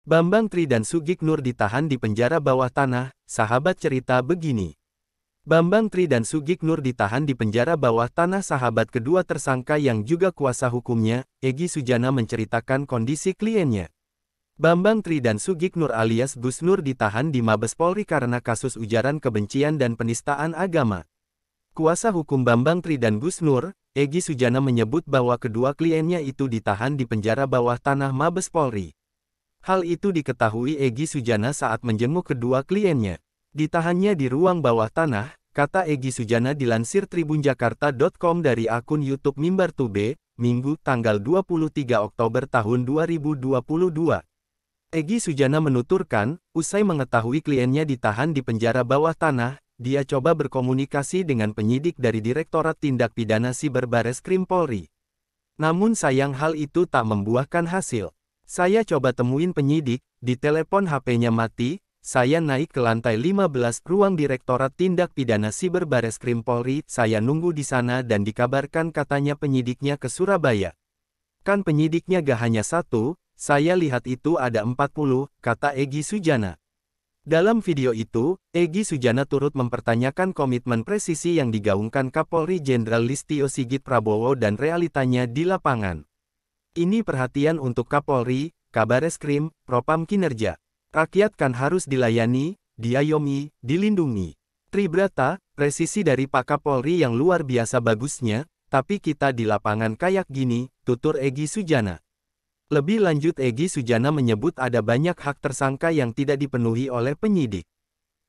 Bambang Tri dan Sugik Nur ditahan di penjara bawah tanah, sahabat cerita begini. Bambang Tri dan Sugik Nur ditahan di penjara bawah tanah. Sahabat kedua tersangka yang juga kuasa hukumnya, Egy Sujana menceritakan kondisi kliennya. Bambang Tri dan Sugik Nur alias Gus Nur ditahan di Mabes Polri karena kasus ujaran kebencian dan penistaan agama. Kuasa hukum Bambang Tri dan Gus Nur, Egy Sujana menyebut bahwa kedua kliennya itu ditahan di penjara bawah tanah Mabes Polri. Hal itu diketahui Egy Sujana saat menjenguk kedua kliennya. Ditahannya di ruang bawah tanah, kata Egy Sujana dilansir tribunjakarta.com dari akun YouTube Mimbar Tube, Minggu, tanggal 23 Oktober tahun 2022. Egy Sujana menuturkan, usai mengetahui kliennya ditahan di penjara bawah tanah, dia coba berkomunikasi dengan penyidik dari Direktorat Tindak Pidana Siber Bareskrim Polri. Namun sayang hal itu tak membuahkan hasil. Saya coba temuin penyidik, di telepon HP-nya mati. Saya naik ke lantai 15 ruang Direktorat Tindak Pidana Siber Bareskrim Polri. Saya nunggu di sana dan dikabarkan katanya penyidiknya ke Surabaya. Kan penyidiknya gak hanya satu, saya lihat itu ada 40, kata Egy Sujana. Dalam video itu, Egy Sujana turut mempertanyakan komitmen presisi yang digaungkan Kapolri Jenderal Listio Sigit Prabowo dan realitanya di lapangan. Ini perhatian untuk Kapolri, Kabareskrim, Propam kinerja. Rakyat kan harus dilayani, diayomi, dilindungi. Tribrata, presisi dari Pak Kapolri yang luar biasa bagusnya, tapi kita di lapangan kayak gini, tutur Egy Sujana. Lebih lanjut Egy Sujana menyebut ada banyak hak tersangka yang tidak dipenuhi oleh penyidik.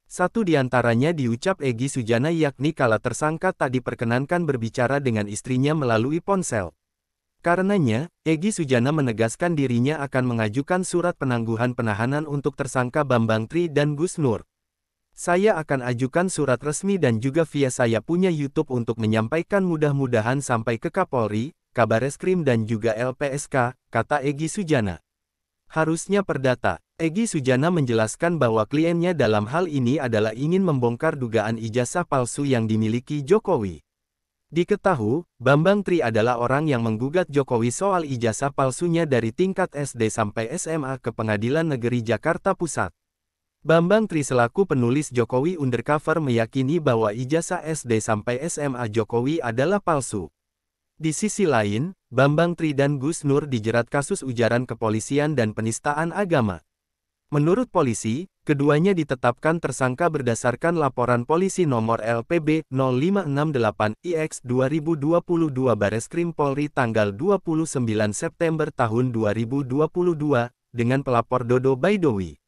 Satu di antaranya diucap Egy Sujana yakni kala tersangka tak diperkenankan berbicara dengan istrinya melalui ponsel. Karenanya, Egy Sujana menegaskan dirinya akan mengajukan surat penangguhan penahanan untuk tersangka Bambang Tri dan Gus Nur. Saya akan ajukan surat resmi dan juga via saya punya YouTube untuk menyampaikan mudah-mudahan sampai ke Kapolri, Kabareskrim dan juga LPSK, kata Egy Sujana. Harusnya perdata, Egy Sujana menjelaskan bahwa kliennya dalam hal ini adalah ingin membongkar dugaan ijazah palsu yang dimiliki Jokowi. Diketahui, Bambang Tri adalah orang yang menggugat Jokowi soal ijazah palsunya dari tingkat SD sampai SMA ke Pengadilan Negeri Jakarta Pusat. Bambang Tri selaku penulis Jokowi Undercover meyakini bahwa ijazah SD sampai SMA Jokowi adalah palsu. Di sisi lain, Bambang Tri dan Gus Nur dijerat kasus ujaran kepolisian dan penistaan agama. Menurut polisi, keduanya ditetapkan tersangka berdasarkan laporan polisi nomor LPB 0568-IX 2022 Bareskrim Polri tanggal 29 September tahun 2022, dengan pelapor Dodo Baidowi.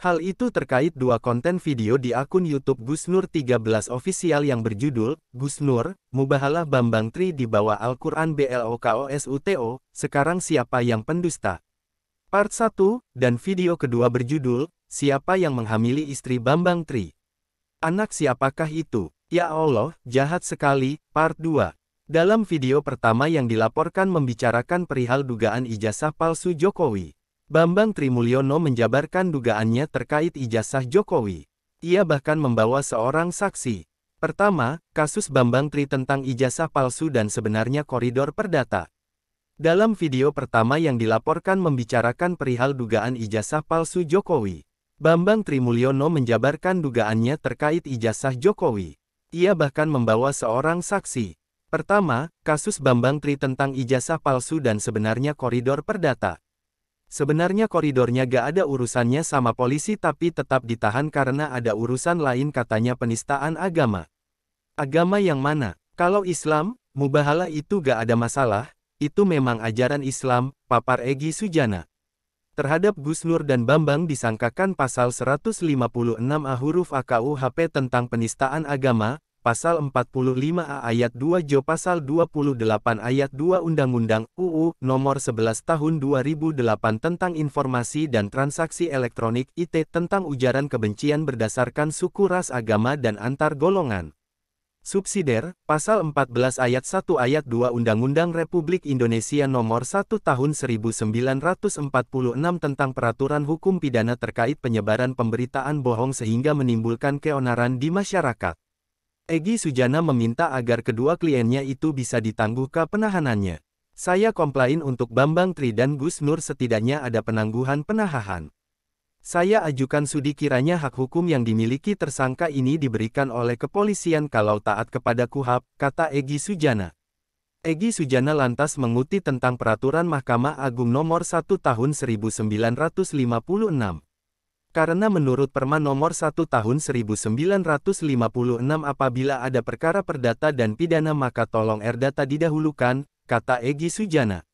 Hal itu terkait dua konten video di akun YouTube Gus Nur 13 official yang berjudul, Gus Nur, Mubahalah Bambang Tri di bawah Al-Quran BLOKOSUTO, sekarang siapa yang pendusta? Part 1, dan video kedua berjudul, Siapa yang menghamili istri Bambang Tri? Anak siapakah itu? Ya Allah, jahat sekali, Part 2. Dalam video pertama yang dilaporkan membicarakan perihal dugaan ijazah palsu Jokowi, Bambang Tri Mulyono menjabarkan dugaannya terkait ijazah Jokowi. Ia bahkan membawa seorang saksi. Pertama, kasus Bambang Tri tentang ijazah palsu dan sebenarnya koridor perdata. Dalam video pertama yang dilaporkan membicarakan perihal dugaan ijazah palsu Jokowi, Bambang Tri Mulyono menjabarkan dugaannya terkait ijazah Jokowi. Ia bahkan membawa seorang saksi. Pertama, kasus Bambang Tri tentang ijazah palsu dan sebenarnya koridor perdata. Sebenarnya koridornya gak ada urusannya sama polisi tapi tetap ditahan karena ada urusan lain katanya penistaan agama. Agama yang mana? Kalau Islam, mubahalah itu gak ada masalah. Itu memang ajaran Islam, papar Egy Sujana. Terhadap Gus Nur dan Bambang disangkakan pasal 156A huruf A KUHP tentang penistaan agama, pasal 45A ayat 2 Jo pasal 28 ayat 2 Undang-Undang UU nomor 11 tahun 2008 tentang informasi dan transaksi elektronik IT tentang ujaran kebencian berdasarkan suku ras agama dan antar golongan. Subsidiar, pasal 14 ayat 1 ayat 2 Undang-Undang Republik Indonesia Nomor 1 Tahun 1946 tentang peraturan hukum pidana terkait penyebaran pemberitaan bohong sehingga menimbulkan keonaran di masyarakat. Egy Sujana meminta agar kedua kliennya itu bisa ditangguhkan penahanannya. Saya komplain untuk Bambang Tri dan Gus Nur setidaknya ada penangguhan penahanan. Saya ajukan studi kiranya hak hukum yang dimiliki tersangka ini diberikan oleh kepolisian kalau taat kepada KUHP, kata Egy Sujana. Egy Sujana lantas menguti tentang Peraturan Mahkamah Agung Nomor 1 Tahun 1956. Karena menurut Perma Nomor 1 Tahun 1956 apabila ada perkara perdata dan pidana maka tolong erdata didahulukan, kata Egy Sujana.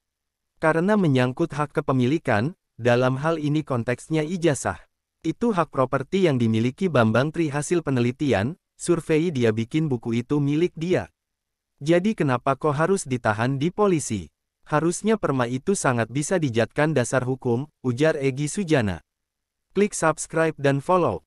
Karena menyangkut hak kepemilikan, dalam hal ini konteksnya ijazah. Itu hak properti yang dimiliki Bambang Tri hasil penelitian, survei dia bikin buku itu milik dia. Jadi kenapa kok harus ditahan di polisi? Harusnya perma itu sangat bisa dijadikan dasar hukum, ujar Egy Sujana. Klik subscribe dan follow.